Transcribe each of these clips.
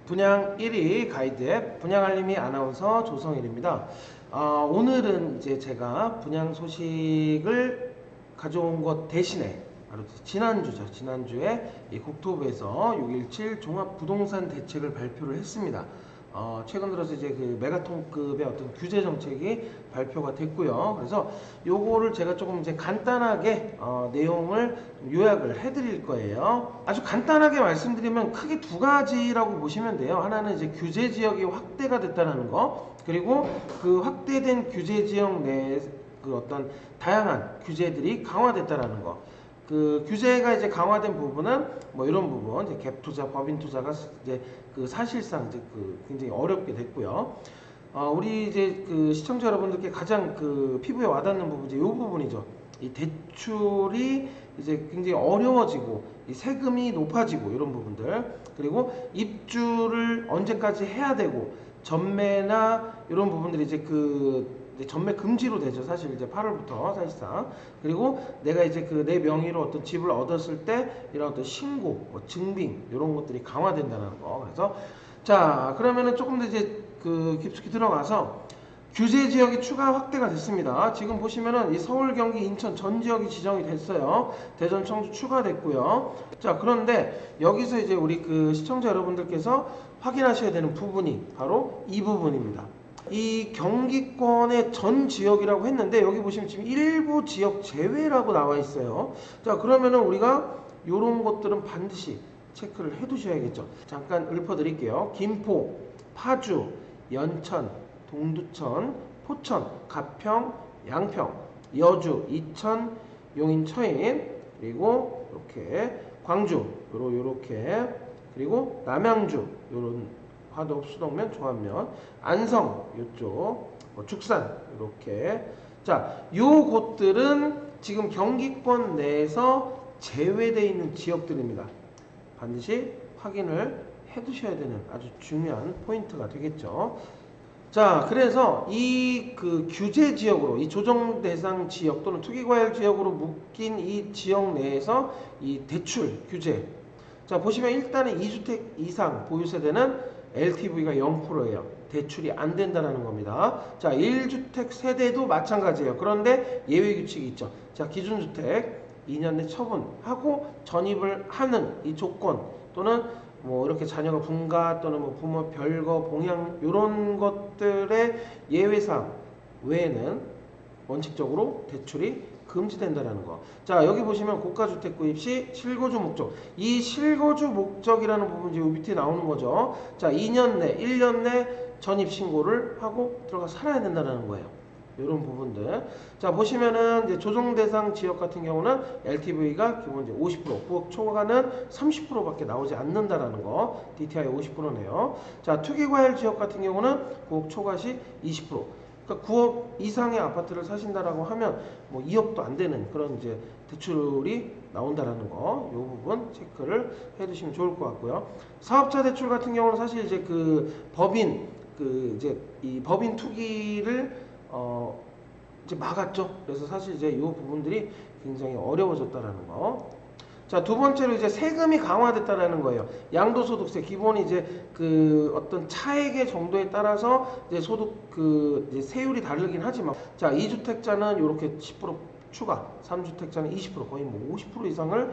분양 1위 가이드 앱 분양알림이 아나운서 조성일입니다. 오늘은 이제 제가 분양 소식을 가져온 것 대신에 바로 지난주죠. 지난주에 이 국토부에서 6.17 종합부동산 대책을 발표를 했습니다. 최근 들어서 이제 그 메가톤급의 어떤 규제 정책이 발표가 됐고요. 그래서 요거를 제가 조금 이제 간단하게 내용을 요약을 해드릴 거예요. 아주 간단하게 말씀드리면 크게 두 가지라고 보시면 돼요. 하나는 이제 규제 지역이 확대가 됐다는 거, 그리고 그 확대된 규제 지역 내에 그 어떤 다양한 규제들이 강화됐다는 거. 그 규제가 이제 강화된 부분은 뭐 이런 부분, 이제 갭 투자, 법인 투자가 이제 그 사실상 이제 그 굉장히 어렵게 됐고요. 우리 이제 그 시청자 여러분들께 가장 그 피부에 와닿는 부분, 이제 이 부분이죠. 이 대출이 이제 굉장히 어려워지고, 이 세금이 높아지고, 이런 부분들. 그리고 입주를 언제까지 해야 되고, 전매나 이런 부분들이 이제 그 전매 금지로 되죠. 사실 이제 8월부터 사실상. 그리고 내가 이제 그 내 명의로 어떤 집을 얻었을 때 이런 어떤 신고, 뭐 증빙 이런 것들이 강화된다는 거. 그래서 자, 그러면은 조금 더 이제 그 깊숙이 들어가서 규제 지역이 추가 확대가 됐습니다. 지금 보시면은 이 서울, 경기, 인천 전 지역이 지정이 됐어요. 대전, 청주 추가됐고요. 자, 그런데 여기서 이제 우리 그 시청자 여러분들께서 확인하셔야 되는 부분이 바로 이 부분입니다. 이 경기권의 전 지역이라고 했는데 여기 보시면 지금 일부 지역 제외라고 나와 있어요. 자, 그러면은 우리가 이런 것들은 반드시 체크를 해 두셔야겠죠. 잠깐 읊어 드릴게요. 김포, 파주, 연천, 동두천, 포천, 가평, 양평, 여주, 이천, 용인, 처인, 그리고 이렇게 광주, 요렇게, 그리고 남양주, 요런 화덕, 수덕면, 종합면, 안성 이쪽, 죽산 이렇게. 자, 요 곳들은 지금 경기권 내에서 제외되어 있는 지역들입니다. 반드시 확인을 해 두셔야 되는 아주 중요한 포인트가 되겠죠. 자, 그래서 이 그 규제 지역으로, 이 조정 대상 지역 또는 투기과열 지역으로 묶인 이 지역 내에서 이 대출 규제. 자, 보시면 일단은 2주택 이상 보유 세대는 LTV가 0%예요. 대출이 안 된다는 겁니다. 자, 1주택 세대도 마찬가지예요. 그런데 예외 규칙이 있죠. 자, 기준주택 2년 내 처분하고 전입을 하는 이 조건, 또는 뭐 이렇게 자녀가 분가 또는 뭐 부모 별거, 봉양 이런 것들의 예외사항 외에는 원칙적으로 대출이 금지된다는 거. 자, 여기 보시면 고가주택 구입 시 실거주 목적. 이 실거주 목적이라는 부분이 요 밑에 나오는 거죠. 자, 2년 내, 1년 내 전입 신고를 하고 들어가 살아야 된다는 거예요. 이런 부분들. 자, 보시면은 이제 조정 대상 지역 같은 경우는 LTV가 기본 이제 50%, 9억 초과는 30%밖에 나오지 않는다라는 거. DTI 50%네요. 자, 투기과열 지역 같은 경우는 9억 초과 시 20%. 그러니까 9억 이상의 아파트를 사신다라고 하면 뭐 2억도 안 되는 그런 이제 대출이 나온다라는 거, 이 부분 체크를 해두시면 좋을 것 같고요. 사업자 대출 같은 경우는 사실 이제 그 법인 그 이제 이 법인 투기를 이제 막았죠. 그래서 사실 이제 이 부분들이 굉장히 어려워졌다라는 거. 자, 두 번째로 이제 세금이 강화됐다라는 거예요. 양도소득세 기본이 이제 그 어떤 차액의 정도에 따라서 이제 소득 그 이제 세율이 다르긴 하지만, 자, 2주택자는 이렇게 10% 추가, 3주택자는 20%, 거의 뭐 50% 이상을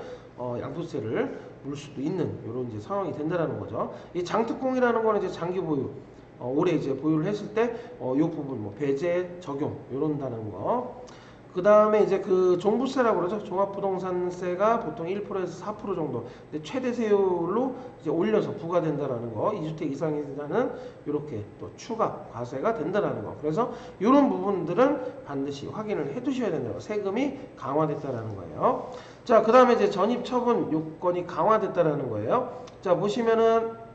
양도세를 물 수도 있는 이런 이제 상황이 된다라는 거죠. 이 장특공이라는 거는 이제 장기 보유, 올해 이제 보유를 했을 때 이 부분 뭐 배제 적용 이런다는 거. 그 다음에 이제 그 종부세라고 그러죠. 종합부동산세가 보통 1%에서 4% 정도. 근데 최대 세율로 이제 올려서 부과된다라는 거. 2주택 이상이라는 이렇게 또 추가 과세가 된다라는 거. 그래서 이런 부분들은 반드시 확인을 해 두셔야 된다는 거. 세금이 강화됐다라는 거예요. 자, 그 다음에 이제 전입 처분 요건이 강화됐다라는 거예요. 자, 보시면은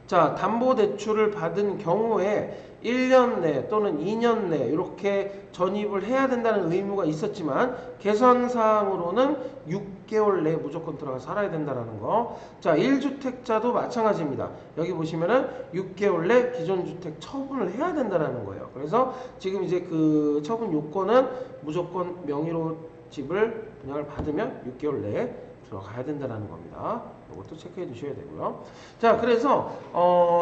자, 담보대출을 받은 경우에 1년 내 또는 2년 내 이렇게 전입을 해야 된다는 의무가 있었지만 개선사항으로는 6개월 내에 무조건 들어가 살아야 된다는 거. 자, 1주택자도 마찬가지입니다. 여기 보시면은 6개월 내 기존 주택 처분을 해야 된다는 거예요. 그래서 지금 이제 그 처분 요건은 무조건 명의로 집을 분양을 받으면 6개월 내에 들어가야 된다는 겁니다. 이것도 체크해 주셔야 되고요. 자, 그래서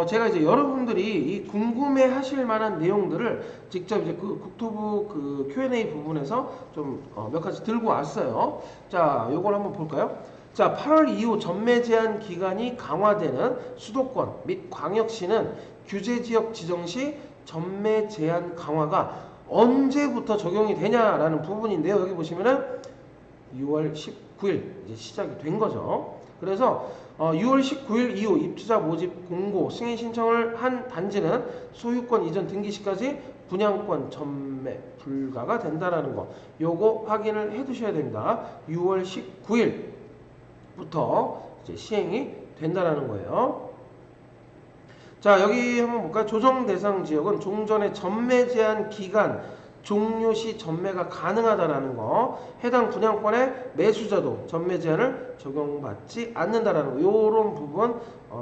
제가 이제 여러분들이 이 궁금해 하실 만한 내용들을 직접 이제 그 국토부 그 Q&A 부분에서 좀 몇 가지 들고 왔어요. 자, 요걸 한번 볼까요? 자, 8월 이후 전매 제한 기간이 강화되는 수도권 및 광역시는 규제지역 지정 시 전매 제한 강화가 언제부터 적용이 되냐라는 부분인데요. 여기 보시면은 6월 19일 이제 시작이 된 거죠. 그래서 6월 19일 이후 입주자 모집 공고 승인 신청을 한 단지는 소유권 이전 등기 시까지 분양권 전매 불가가 된다라는 거. 요거 확인을 해 두셔야 됩니다. 6월 19일부터 이제 시행이 된다라는 거예요. 자, 여기 한번 볼까요? 조정 대상 지역은 종전의 전매 제한 기간 종료 시 전매가 가능하다라는 거. 해당 분양권의 매수자도 전매 제한을 적용받지 않는다라는 거. 요런 부분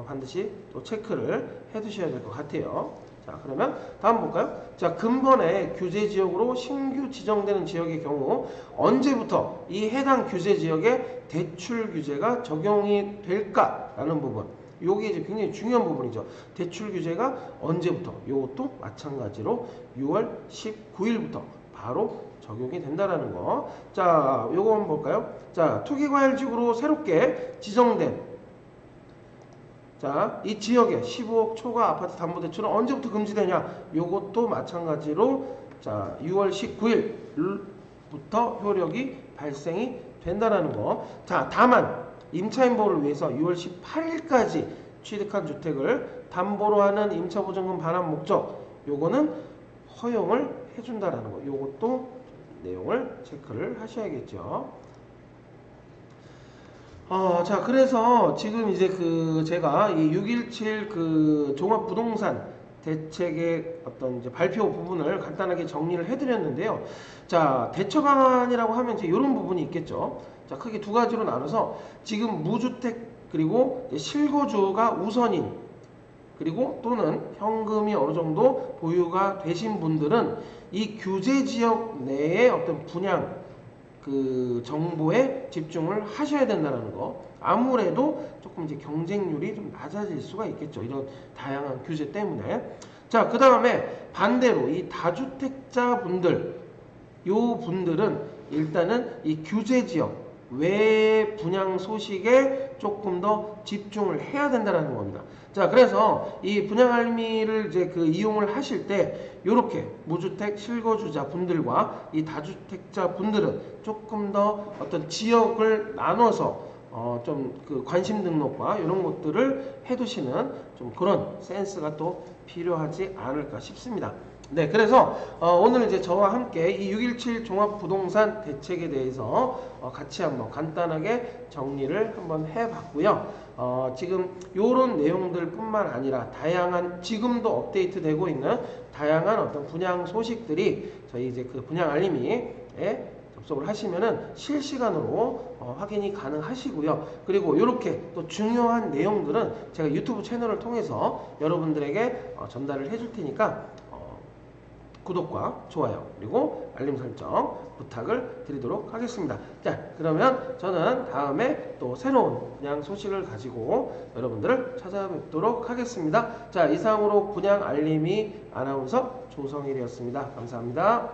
반드시 또 체크를 해 두셔야 될 것 같아요. 자, 그러면 다음 볼까요? 자, 근본의 규제 지역으로 신규 지정되는 지역의 경우 언제부터 이 해당 규제 지역에 대출 규제가 적용이 될까라는 부분. 요게 이제 굉장히 중요한 부분이죠. 대출 규제가 언제부터? 요것도 마찬가지로 6월 19일부터 바로 적용이 된다라는 거. 자, 요거 한번 볼까요? 자, 투기과열지구로 새롭게 지정된 자, 이 지역에 15억 초과 아파트 담보대출은 언제부터 금지되냐? 요것도 마찬가지로 자, 6월 19일부터 효력이 발생이 된다라는 거. 자, 다만 임차인보호를 위해서 6월 18일까지 취득한 주택을 담보로 하는 임차보증금 반환 목적 요거는 허용을 해준다라는 거. 요것도 내용을 체크를 하셔야겠죠. 자, 그래서 지금 이제 그 제가 이 6.17 그 종합부동산 대책의 어떤 이제 발표 부분을 간단하게 정리를 해드렸는데요. 자, 대처 방안이라고 하면 이제 이런 부분이 있겠죠. 자, 크게 두 가지로 나눠서 지금 무주택 그리고 실거주가 우선인 그리고 또는 현금이 어느 정도 보유가 되신 분들은 이 규제 지역 내에 어떤 분양 그 정보에 집중을 하셔야 된다는 거. 아무래도 조금 이제 경쟁률이 좀 낮아질 수가 있겠죠. 이런 다양한 규제 때문에. 자, 그 다음에 반대로 이 다주택자 분들, 요 분들은 일단은 이 규제 지역 외 분양 소식에 조금 더 집중을 해야 된다는 겁니다. 자, 그래서 이 분양 알미를 이제 그 이용을 하실 때 요렇게 무주택 실거주자 분들과 이 다주택자 분들은 조금 더 어떤 지역을 나눠서 좀 그 관심 등록과 이런 것들을 해두시는 좀 그런 센스가 또 필요하지 않을까 싶습니다. 네, 그래서 오늘 이제 저와 함께 이 6.17 종합부동산 대책에 대해서 같이 한번 간단하게 정리를 한번 해봤고요. 지금 요런 내용들 뿐만 아니라 다양한 지금도 업데이트되고 있는 다양한 어떤 분양 소식들이 저희 이제 그 분양 알림이에 접속을 하시면은 실시간으로 확인이 가능하시고요. 그리고 이렇게 또 중요한 내용들은 제가 유튜브 채널을 통해서 여러분들에게 전달을 해줄 테니까 구독과 좋아요 그리고 알림 설정 부탁을 드리도록 하겠습니다. 자, 그러면 저는 다음에 또 새로운 분양 소식을 가지고 여러분들을 찾아뵙도록 하겠습니다. 자, 이상으로 분양 알림이 아나운서 조성일이었습니다. 감사합니다.